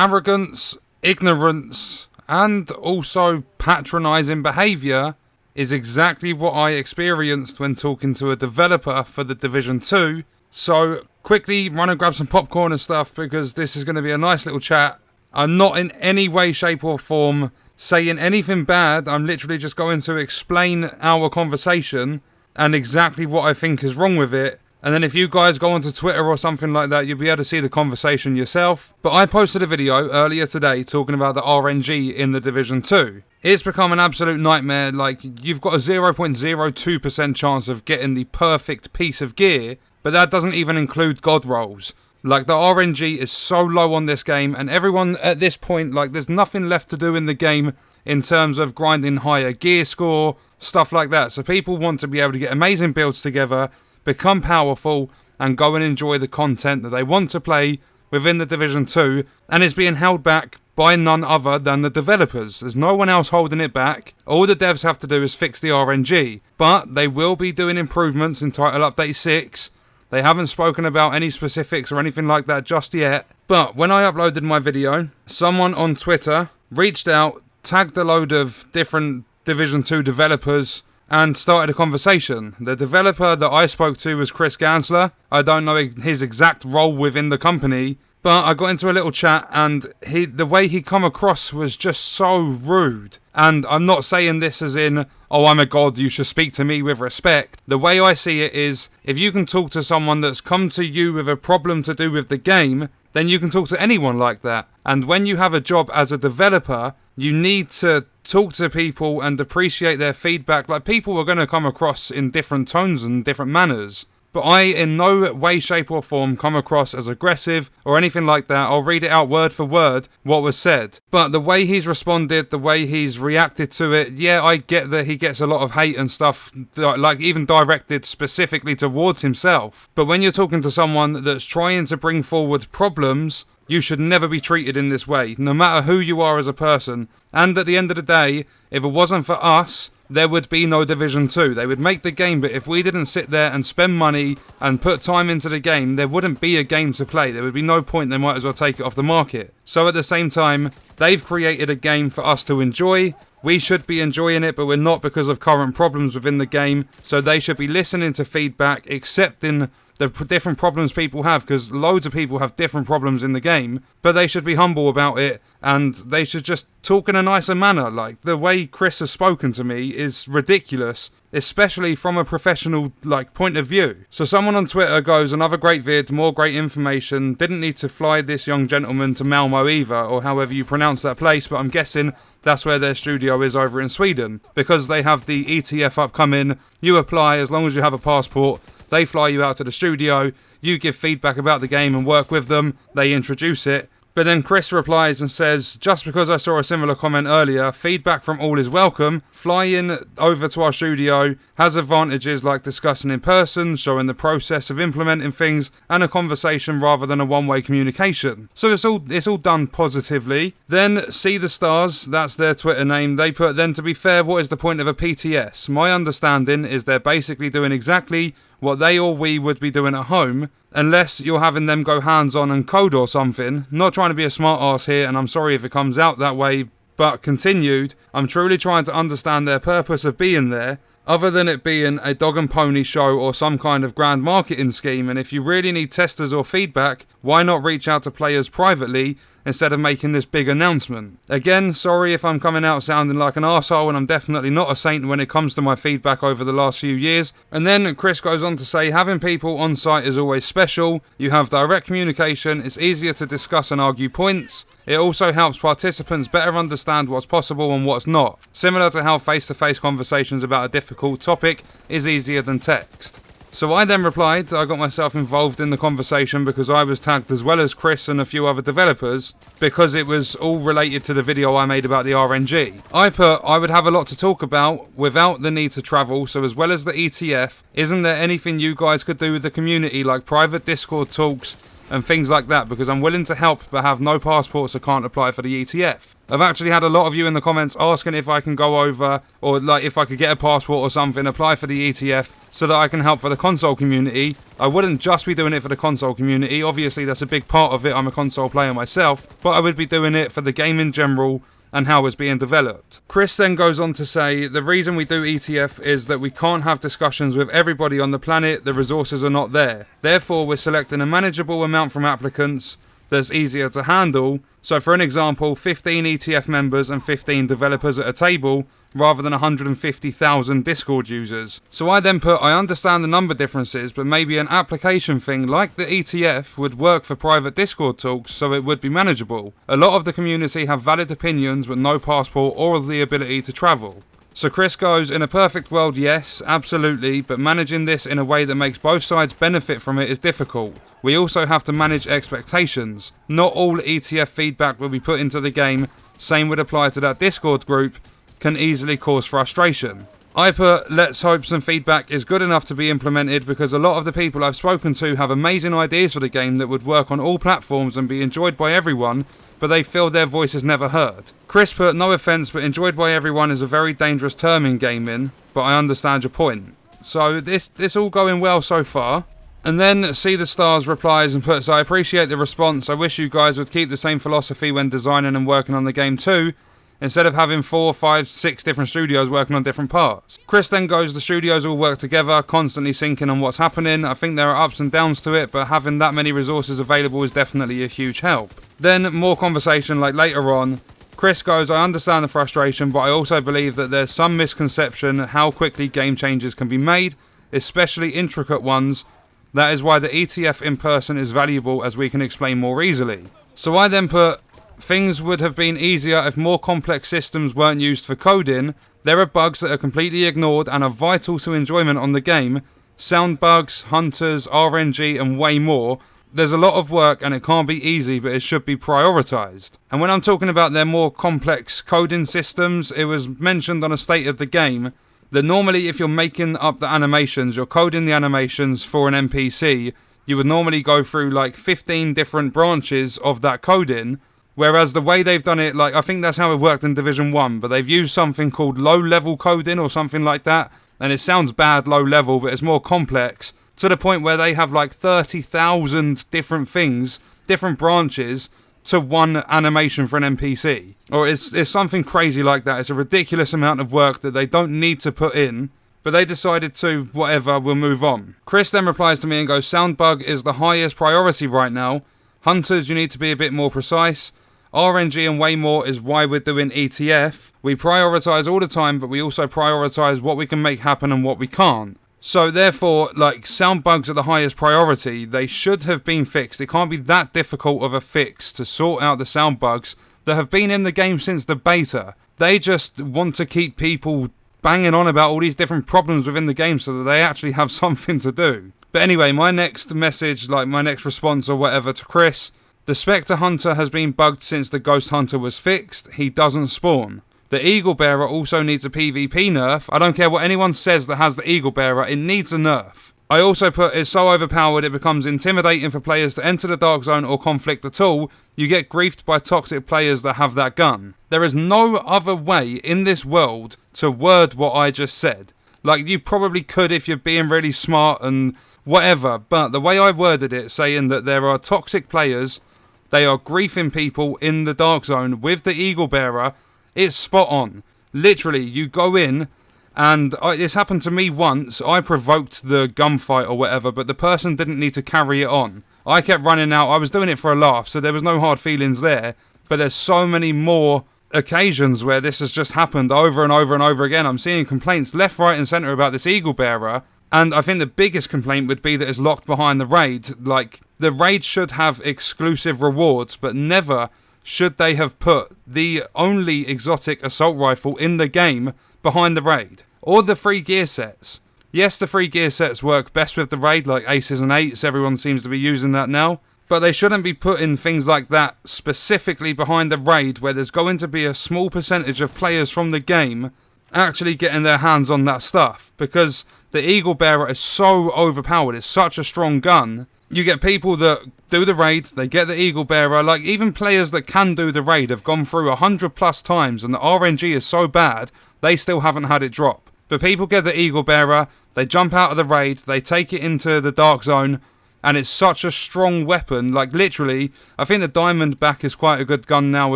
arrogance, ignorance, and also patronizing behavior is exactly what I experienced when talking to a developer for The Division 2. So quickly run and grab some popcorn and stuff, because this is going to be a nice little chat. I'm not in any way, shape or form saying anything bad. I'm literally just going to explain our conversation and exactly what I think is wrong with it. And then if you guys go onto Twitter or something like that, you'll be able to see the conversation yourself. But I posted a video earlier today talking about the RNG in The Division 2. It's become an absolute nightmare. Like, you've got a 0.02% chance of getting the perfect piece of gear, but that doesn't even include god rolls. Like, the RNG is so low on this game, and everyone at this point, like, there's nothing left to do in the game in terms of grinding higher gear score, stuff like that. So people want to be able to get amazing builds together, become powerful, and go and enjoy the content that they want to play within The Division 2, and it's being held back by none other than the developers. There's no one else holding it back. All the devs have to do is fix the RNG, but they will be doing improvements in Title Update 6. They haven't spoken about any specifics or anything like that just yet, but when I uploaded my video, someone on Twitter reached out, tagged a load of different Division 2 developers, and started a conversation. The developer that I spoke to was Chris Gansler. I don't know his exact role within the company, but I got into a little chat, and the way he come across was just so rude. And I'm not saying this as in, oh, I'm a god, you should speak to me with respect. The way I see it is, if you can talk to someone that's come to you with a problem to do with the game, then you can talk to anyone like that. And when you have a job as a developer, you need to talk to people and appreciate their feedback. Like, people are going to come across in different tones and different manners. But I, in no way, shape or form, come across as aggressive or anything like that. I'll read it out word for word, what was said. But the way he's responded, the way he's reacted to it, yeah, I get that he gets a lot of hate and stuff, like even directed specifically towards himself. But when you're talking to someone that's trying to bring forward problems, you should never be treated in this way, no matter who you are as a person. And at the end of the day, if it wasn't for us, there would be no Division 2. They would make the game, but if we didn't sit there and spend money and put time into the game, there wouldn't be a game to play. There would be no point. They might as well take it off the market. So at the same time, they've created a game for us to enjoy. We should be enjoying it, but we're not because of current problems within the game. So they should be listening to feedback, accepting the different problems people have, because loads of people have different problems in the game, but they should be humble about it, and they should just talk in a nicer manner. Like, the way Chris has spoken to me is ridiculous, especially from a professional point of view. So someone on Twitter goes, another great vid, more great information, didn't need to fly this young gentleman to Malmo either, or however you pronounce that place, but I'm guessing that's where their studio is over in Sweden, because they have the ETF upcoming. You apply, as long as you have a passport, they fly you out to the studio, you give feedback about the game and work with them, they introduce it. But then Chris replies and says, just because I saw a similar comment earlier, feedback from all is welcome. Flying over to our studio has advantages like discussing in person, showing the process of implementing things, and a conversation rather than a one-way communication. So it's all done positively. Then See the Stars, that's their Twitter name, they put, then to be fair, what is the point of a PTS? My understanding is they're basically doing exactly what they or we would be doing at home, unless you're having them go hands-on and code or something. Not trying to be a smart ass here, and I'm sorry if it comes out that way, but continued, I'm truly trying to understand their purpose of being there, other than it being a dog and pony show or some kind of grand marketing scheme. And if you really need testers or feedback, why not reach out to players privately instead of making this big announcement? Again, sorry if I'm coming out sounding like an arsehole, and I'm definitely not a saint when it comes to my feedback over the last few years. And then Chris goes on to say, having people on site is always special. You have direct communication, it's easier to discuss and argue points. It also helps participants better understand what's possible and what's not, similar to how face-to-face conversations about a difficult topic is easier than text. So I then replied, I got myself involved in the conversation because I was tagged as well as Chris and a few other developers, because it was all related to the video I made about the RNG. I put, I would have a lot to talk about without the need to travel, so as well as the ETF, isn't there anything you guys could do with the community, like private Discord talks, and things like that, because I'm willing to help but have no passport, so can't apply for the ETF. I've actually had a lot of you in the comments asking if I can go over, or like if I could get a passport or something, apply for the ETF so that I can help for the console community. I wouldn't just be doing it for the console community, obviously that's a big part of it, I'm a console player myself, but I would be doing it for the game in general and how it's being developed. Chris then goes on to say, the reason we do ETF is that we can't have discussions with everybody on the planet, the resources are not there. Therefore, we're selecting a manageable amount from applicants that's easier to handle. So for an example, 15 ETF members and 15 developers at a table, rather than 150,000 Discord users. So I then put, I understand the number differences, but maybe an application thing like the ETF would work for private Discord talks, so it would be manageable. A lot of the community have valid opinions but no passport or the ability to travel. So Chris goes, in a perfect world, yes, absolutely, but managing this in a way that makes both sides benefit from it is difficult. We also have to manage expectations. Not all ETF feedback will be put into the game, same would apply to that Discord group, can easily cause frustration. I put, let's hope some feedback is good enough to be implemented, because a lot of the people I've spoken to have amazing ideas for the game that would work on all platforms and be enjoyed by everyone, but they feel their voice is never heard. Chris put, no offence, but enjoyed by everyone is a very dangerous term in gaming, but I understand your point. So this all going well so far. And then See the Stars replies and puts, I appreciate the response, I wish you guys would keep the same philosophy when designing and working on the game too, instead of having 4, 5, 6 different studios working on different parts. Chris then goes, the studios all work together, constantly syncing on what's happening. I think there are ups and downs to it, but having that many resources available is definitely a huge help. Then more conversation like later on. Chris goes, I understand the frustration, but I also believe that there's some misconception how quickly game changes can be made, especially intricate ones. That is why the ETF in person is valuable, as we can explain more easily. So I then put, things would have been easier if more complex systems weren't used for coding. There are bugs that are completely ignored and are vital to enjoyment on the game. Sound bugs, hunters, RNG and way more. There's a lot of work and it can't be easy, but it should be prioritised. And when I'm talking about their more complex coding systems, it was mentioned on a state of the game that normally if you're making up the animations, you're coding the animations for an NPC, you would normally go through like 15 different branches of that coding. Whereas the way they've done it, like I think that's how it worked in Division 1, but they've used something called low-level coding or something like that, and it sounds bad low-level, but it's more complex, to the point where they have like 30,000 different things, different branches, to one animation for an NPC. Or it's something crazy like that. It's a ridiculous amount of work that they don't need to put in, but they decided to, whatever, we'll move on. Chris then replies to me and goes, sound bug is the highest priority right now. Hunters, you need to be a bit more precise. RNG and way more is why we're doing ETF. We prioritise all the time, but we also prioritise what we can make happen and what we can't. So therefore, like, sound bugs are the highest priority. They should have been fixed. It can't be that difficult of a fix to sort out the sound bugs that have been in the game since the beta. They just want to keep people banging on about all these different problems within the game so that they actually have something to do. But anyway, my next message, like my next response or whatever to Chris, the Spectre Hunter has been bugged since the Ghost Hunter was fixed. He doesn't spawn. The Eagle Bearer also needs a PvP nerf. I don't care what anyone says that has the Eagle Bearer, it needs a nerf. I also put, it's so overpowered it becomes intimidating for players to enter the Dark Zone or conflict at all. You get griefed by toxic players that have that gun. There is no other way in this world to word what I just said. Like, you probably could if you're being really smart and whatever, but the way I worded it, saying that there are toxic players, they are griefing people in the Dark Zone with the Eagle Bearer, it's spot on. Literally, you go in, and this happened to me once. I provoked the gunfight or whatever, but the person didn't need to carry it on. I kept running out. I was doing it for a laugh, so there was no hard feelings there. But there's so many more occasions where this has just happened over and over and over again. I'm seeing complaints left, right and centre about this Eagle Bearer. And I think the biggest complaint would be that it's locked behind the raid. Like, the raid should have exclusive rewards, but never should they have put the only exotic assault rifle in the game behind the raid. Or the free gear sets. Yes, the free gear sets work best with the raid, like aces and eights, everyone seems to be using that now. But they shouldn't be putting things like that specifically behind the raid, where there's going to be a small percentage of players from the game actually getting their hands on that stuff. Because the Eagle Bearer is so overpowered, it's such a strong gun, You get people that do the raid, they get the Eagle Bearer, like even players that can do the raid have gone through 100 plus times and the RNG is so bad, they still haven't had it drop. But people get the Eagle Bearer, they jump out of the raid, they take it into the Dark Zone, and it's such a strong weapon, like literally, I think the Diamondback is quite a good gun now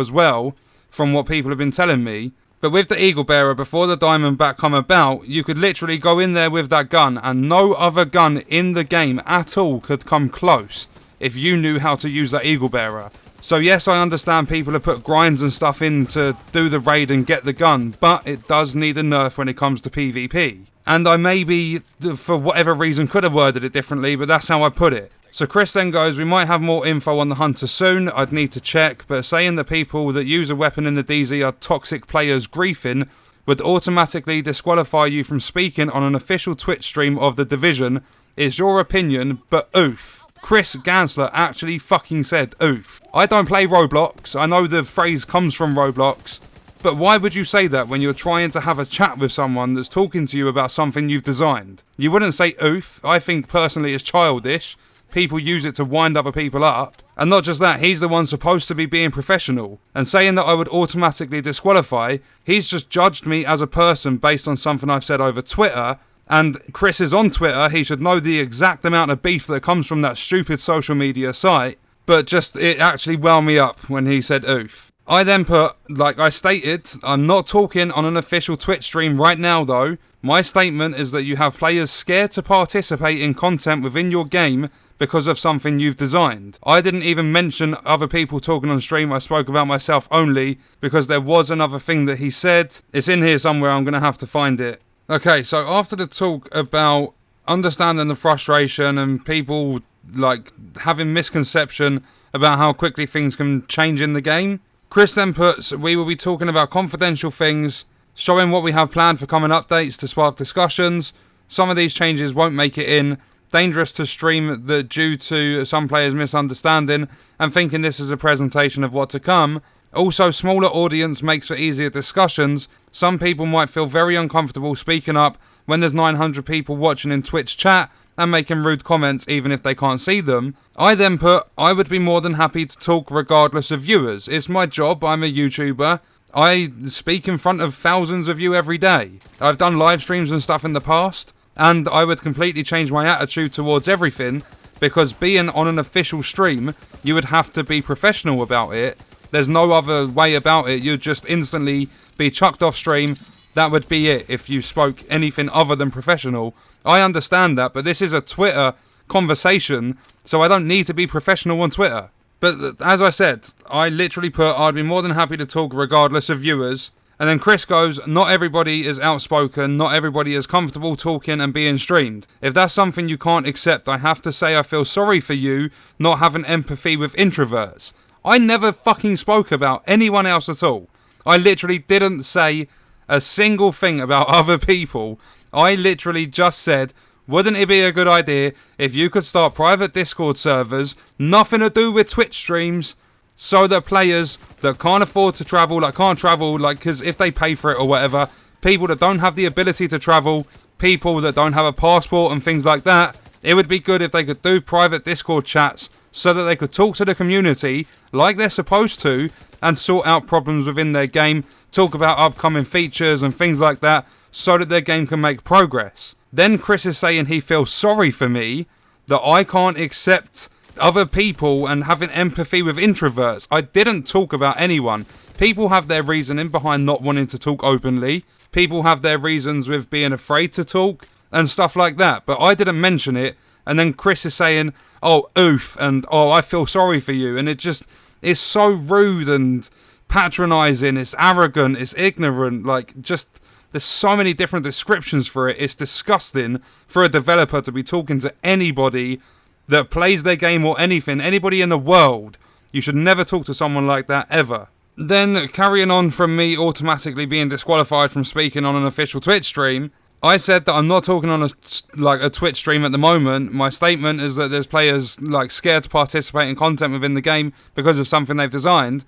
as well, from what people have been telling me. But with the Eagle Bearer, before the Diamondback come about, you could literally go in there with that gun and no other gun in the game at all could come close if you knew how to use that Eagle Bearer. So yes, I understand people have put grinds and stuff in to do the raid and get the gun, but it does need a nerf when it comes to PvP. And I maybe, for whatever reason, could have worded it differently, but that's how I put it. So Chris then goes, we might have more info on the Hunter soon, I'd need to check, but saying that people that use a weapon in the DZ are toxic players griefing would automatically disqualify you from speaking on an official Twitch stream of The Division is your opinion, but oof. Chris Gansler actually fucking said oof. I don't play Roblox, I know the phrase comes from Roblox, but why would you say that when you're trying to have a chat with someone that's talking to you about something you've designed? You wouldn't say oof. I think personally it's childish. People use it to wind other people up. And not just that, he's the one supposed to be being professional. And saying that I would automatically disqualify, he's just judged me as a person based on something I've said over Twitter. And Chris is on Twitter, he should know the exact amount of beef that comes from that stupid social media site. But just, it actually wound me up when he said oof. I then put, like I stated, I'm not talking on an official Twitch stream right now though. My statement is that you have players scared to participate in content within your game because of something you've designed. I didn't even mention other people talking on stream, I spoke about myself only because there was another thing that he said. It's in here somewhere, I'm going to have to find it. Okay, so after the talk about understanding the frustration and people like having misconception about how quickly things can change in the game, Chris then puts, we will be talking about confidential things, showing what we have planned for coming updates to spark discussions. Some of these changes won't make it in. Dangerous to stream that due to some players misunderstanding and thinking this is a presentation of what to come. Also, smaller audience makes for easier discussions. Some people might feel very uncomfortable speaking up when there's 900 people watching in Twitch chat and making rude comments even if they can't see them. I then put, I would be more than happy to talk regardless of viewers. It's my job, I'm a YouTuber. I speak in front of thousands of you every day. I've done live streams and stuff in the past. And I would completely change my attitude towards everything, because being on an official stream, you would have to be professional about it. There's no other way about it. You'd just instantly be chucked off stream. That would be it if you spoke anything other than professional. I understand that, but this is a Twitter conversation, so I don't need to be professional on Twitter. But as I said, I literally put, I'd be more than happy to talk regardless of viewers. And then Chris goes, not everybody is outspoken, not everybody is comfortable talking and being streamed. If that's something you can't accept, I have to say I feel sorry for you not having empathy with introverts. I never fucking spoke about anyone else at all. I literally didn't say a single thing about other people. I literally just said, wouldn't it be a good idea if you could start private Discord servers, nothing to do with Twitch streams, so that players that can't afford to travel, because if they pay for it or whatever, people that don't have the ability to travel, people that don't have a passport and things like that, it would be good if they could do private Discord chats so that they could talk to the community like they're supposed to and sort out problems within their game, talk about upcoming features and things like that so that their game can make progress. Then Chris is saying he feels sorry for me, that I can't accept other people and having empathy with introverts. I didn't talk about anyone. People have their reasoning behind not wanting to talk openly. People have their reasons with being afraid to talk and stuff like that. But I didn't mention it. And then Chris is saying, oh, oof, and oh, I feel sorry for you. And it just is so rude and patronizing. It's arrogant. It's ignorant. Like, just, there's so many different descriptions for it. It's disgusting for a developer to be talking to anybody that plays their game or anything, anybody in the world. You should never talk to someone like that, ever. Then, carrying on from me automatically being disqualified from speaking on an official Twitch stream, I said that I'm not talking on a Twitch stream at the moment. My statement is that there's players scared to participate in content within the game because of something they've designed.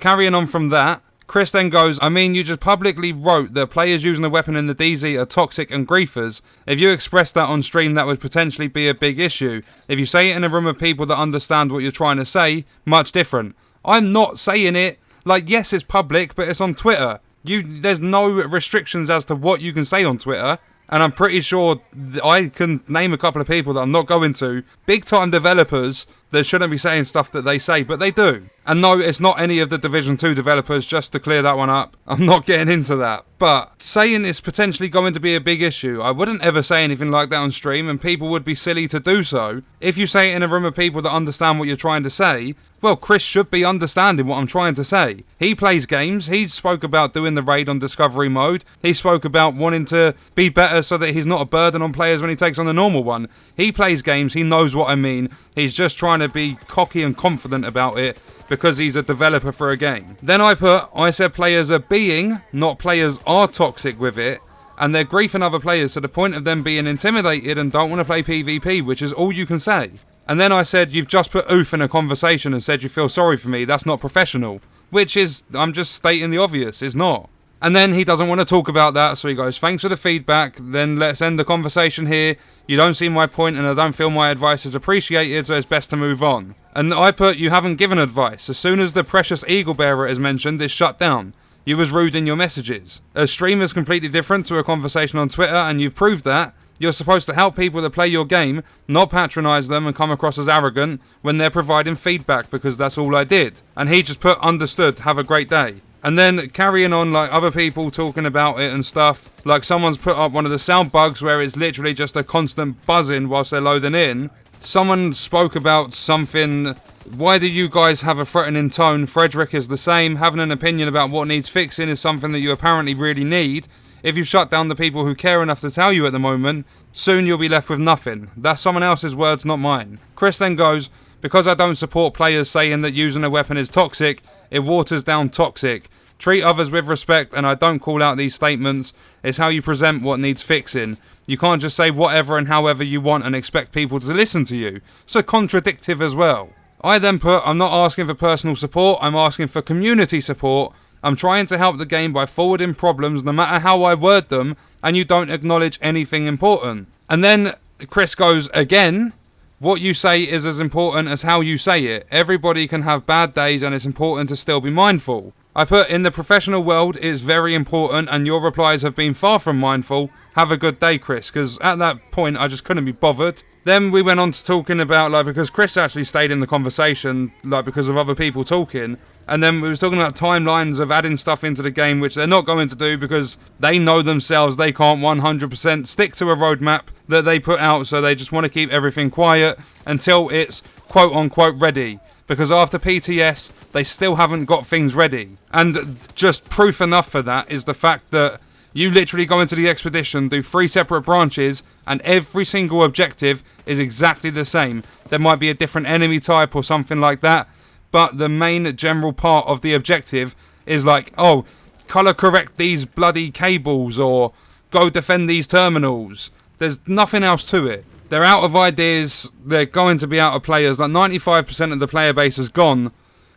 Carrying on from that, Chris then goes, I mean, you just publicly wrote that players using a weapon in the DZ are toxic and griefers. If you expressed that on stream, that would potentially be a big issue. If you say it in a room of people that understand what you're trying to say, much different. I'm not saying it. Like, yes, it's public, but it's on Twitter. There's no restrictions as to what you can say on Twitter. And I'm pretty sure I can name a couple of people that I'm not going to. Big time developers that shouldn't be saying stuff that they say, but they do. And no, it's not any of the Division 2 developers, just to clear that one up. I'm not getting into that. But saying it's potentially going to be a big issue, I wouldn't ever say anything like that on stream, and people would be silly to do so. If you say it in a room of people that understand what you're trying to say, well, Chris should be understanding what I'm trying to say. He plays games. He spoke about doing the raid on Discovery mode. He spoke about wanting to be better so that he's not a burden on players when he takes on the normal one. He plays games. He knows what I mean. He's just trying to be cocky and confident about it because he's a developer for a game. Then I said players are being, not players are toxic with it. And they're griefing other players to the point of them being intimidated and don't want to play PvP, which is all you can say. And then I said, you've just put oof in a conversation and said you feel sorry for me. That's not professional. Which is, I'm just stating the obvious. It's not. And then he doesn't want to talk about that, so he goes, thanks for the feedback, then let's end the conversation here. You don't see my point and I don't feel my advice is appreciated, so it's best to move on. And I put, you haven't given advice. As soon as the precious eagle bearer is mentioned, it's shut down. You was rude in your messages. A stream is completely different to a conversation on Twitter, and you've proved that. You're supposed to help people that play your game, not patronise them and come across as arrogant when they're providing feedback, because that's all I did. And he just put, understood, have a great day. And then carrying on like other people talking about it and stuff, like someone's put up one of the sound bugs where it's literally just a constant buzzing whilst they're loading in. Someone spoke about something, why do you guys have a threatening tone? Frederick is the same. Having an opinion about what needs fixing is something that you apparently really need. If you shut down the people who care enough to tell you at the moment, soon you'll be left with nothing. That's someone else's words, not mine. Chris then goes, because I don't support players saying that using a weapon is toxic, it waters down toxic. Treat others with respect, and I don't call out these statements. It's how you present what needs fixing. You can't just say whatever and however you want and expect people to listen to you. So contradictive as well. I then put, I'm not asking for personal support, I'm asking for community support. I'm trying to help the game by forwarding problems no matter how I word them, and you don't acknowledge anything important. And then Chris goes, again, what you say is as important as how you say it. Everybody can have bad days and it's important to still be mindful. I put, in the professional world, it's very important, and your replies have been far from mindful. Have a good day, Chris, because at that point I just couldn't be bothered. Then we went on to talking about, like, because Chris actually stayed in the conversation, like, because of other people talking. And then we was talking about timelines of adding stuff into the game, which they're not going to do because they know themselves they can't 100% stick to a roadmap that they put out. So they just want to keep everything quiet until it's quote-unquote ready. Because after PTS, they still haven't got things ready. And just proof enough for that is the fact that you literally go into the expedition, do 3 separate branches, and every single objective is exactly the same. There might be a different enemy type or something like that, but the main general part of the objective is like, oh, colour correct these bloody cables, or go defend these terminals. There's nothing else to it. They're out of ideas, they're going to be out of players. Like 95% of the player base is gone.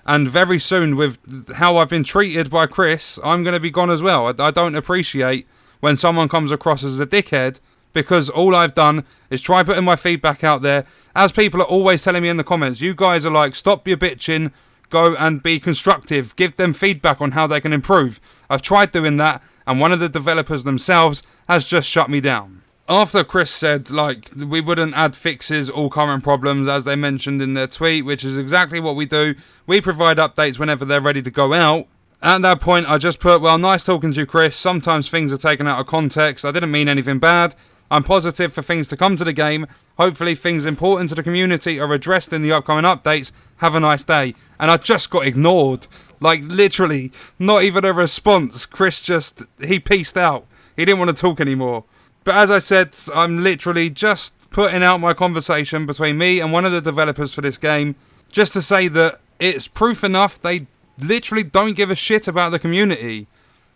And very soon, with how I've been treated by Chris, I'm going to be gone as well. I don't appreciate when someone comes across as a dickhead, because all I've done is try putting my feedback out there. As people are always telling me in the comments, you guys are like, stop your bitching, go and be constructive, give them feedback on how they can improve. I've tried doing that, and one of the developers themselves has just shut me down. After Chris said, like, we wouldn't add fixes all current problems as they mentioned in their tweet, which is exactly what we do. We provide updates whenever they're ready to go out. At that point, I just put, well, nice talking to you, Chris. Sometimes things are taken out of context. I didn't mean anything bad. I'm positive for things to come to the game. Hopefully things important to the community are addressed in the upcoming updates. Have a nice day. And I just got ignored. Like, literally, not even a response. Chris he peaced out. He didn't want to talk anymore. But as I said, I'm literally just putting out my conversation between me and one of the developers for this game, just to say that it's proof enough they literally don't give a shit about the community.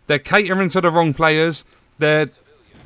They're catering to the wrong players. They're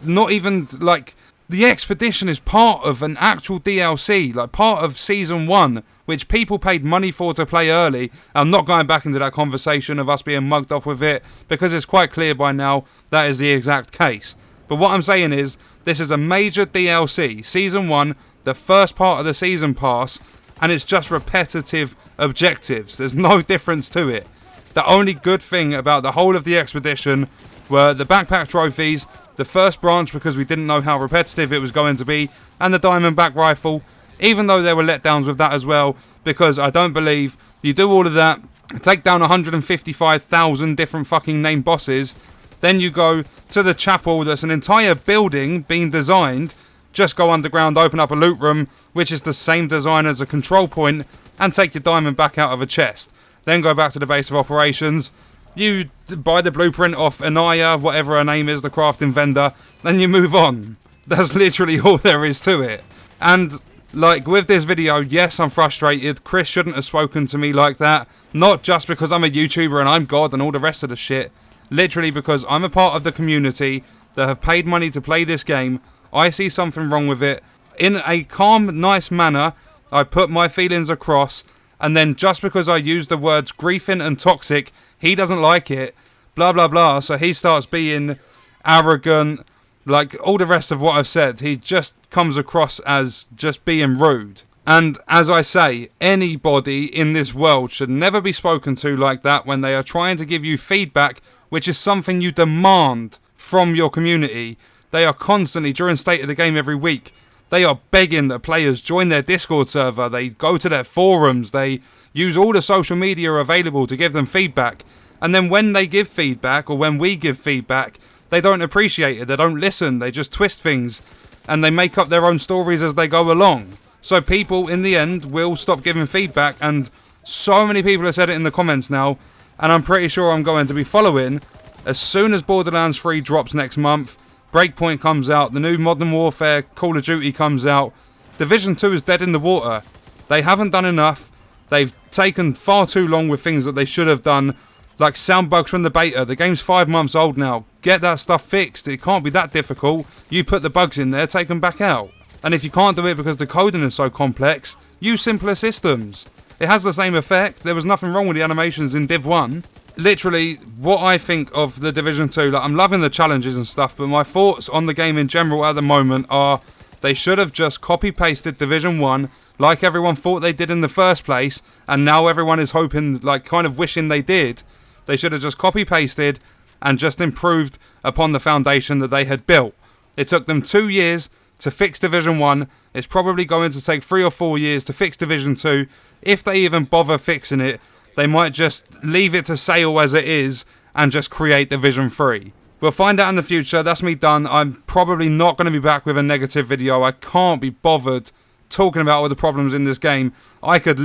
not even, like, the expedition is part of an actual DLC, like part of Season 1, which people paid money for to play early. I'm not going back into that conversation of us being mugged off with it, because it's quite clear by now that is the exact case. But what I'm saying is, this is a major DLC. Season 1, the first part of the Season Pass, and it's just repetitive objectives. There's no difference to it. The only good thing about the whole of the expedition were the backpack trophies, the first branch because we didn't know how repetitive it was going to be, and the diamondback rifle, even though there were letdowns with that as well, because I don't believe you do all of that, take down 155,000 different fucking named bosses, then you go to the chapel that's an entire building being designed, just go underground, open up a loot room, which is the same design as a control point, and take your diamond back out of a chest. Then go back to the base of operations, you buy the blueprint off Anaya, whatever her name is, the crafting vendor, then you move on. That's literally all there is to it. And, like, with this video, yes, I'm frustrated. Chris shouldn't have spoken to me like that. Not just because I'm a YouTuber and I'm God and all the rest of the shit. Literally because I'm a part of the community that have paid money to play this game. I see something wrong with it. In a calm, nice manner, I put my feelings across. And then just because I use the words griefing and toxic, he doesn't like it, blah, blah, blah. So he starts being arrogant, like all the rest of what I've said. He just comes across as just being rude. And as I say, anybody in this world should never be spoken to like that when they are trying to give you feedback, which is something you demand from your community. They are constantly, during State of the Game every week, they are begging that players join their Discord server, they go to their forums, they use all the social media available to give them feedback. And then when they give feedback, or when we give feedback, they don't appreciate it, they don't listen, they just twist things, and they make up their own stories as they go along. So people, in the end, will stop giving feedback, and so many people have said it in the comments now, and I'm pretty sure I'm going to be following. As soon as Borderlands 3 drops next month, Breakpoint comes out, the new Modern Warfare Call of Duty comes out, Division 2 is dead in the water. They haven't done enough. They've taken far too long with things that they should have done, like sound bugs from the beta. The game's 5 months old now. Get that stuff fixed. It can't be that difficult. You put the bugs in there, take them back out. And if you can't do it because the coding is so complex, use simpler systems. It has the same effect. There was nothing wrong with the animations in Div 1. Literally, what I think of the Division 2, like, I'm loving the challenges and stuff, but my thoughts on the game in general at the moment are they should have just copy-pasted Division 1 like everyone thought they did in the first place, and now everyone is hoping, like, kind of wishing they did. They should have just copy-pasted and just improved upon the foundation that they had built. It took them 2 years to fix Division 1. It's probably going to take 3 or 4 years to fix Division 2. If they even bother fixing it, they might just leave it to sale as it is and just create Division 3. We'll find out in the future. That's me done. I'm probably not going to be back with a negative video. I can't be bothered talking about all the problems in this game. I could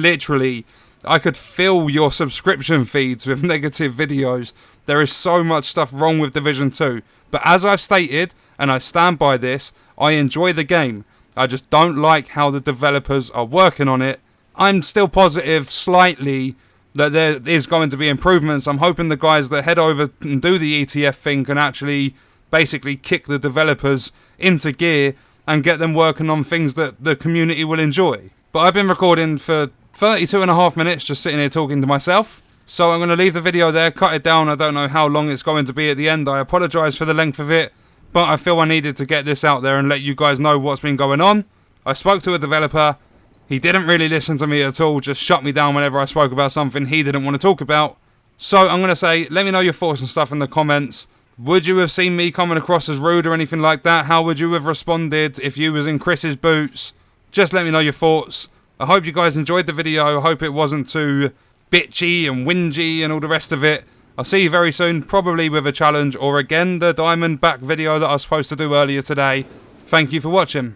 fill your subscription feeds with negative videos. There is so much stuff wrong with Division 2. But as I've stated, and I stand by this, I enjoy the game. I just don't like how the developers are working on it. I'm still positive slightly that there is going to be improvements. I'm hoping the guys that head over and do the ETF thing can actually basically kick the developers into gear and get them working on things that the community will enjoy. But I've been recording for 32.5 minutes just sitting here talking to myself. So I'm going to leave the video there, cut it down. I don't know how long it's going to be at the end. I apologise for the length of it, but I feel I needed to get this out there and let you guys know what's been going on. I spoke to a developer. He didn't really listen to me at all, just shut me down whenever I spoke about something he didn't want to talk about. So I'm going to say, let me know your thoughts and stuff in the comments. Would you have seen me coming across as rude or anything like that? How would you have responded if you was in Chris's boots? Just let me know your thoughts. I hope you guys enjoyed the video. I hope it wasn't too bitchy and whingy and all the rest of it. I'll see you very soon, probably with a challenge or again the diamond back video that I was supposed to do earlier today. Thank you for watching.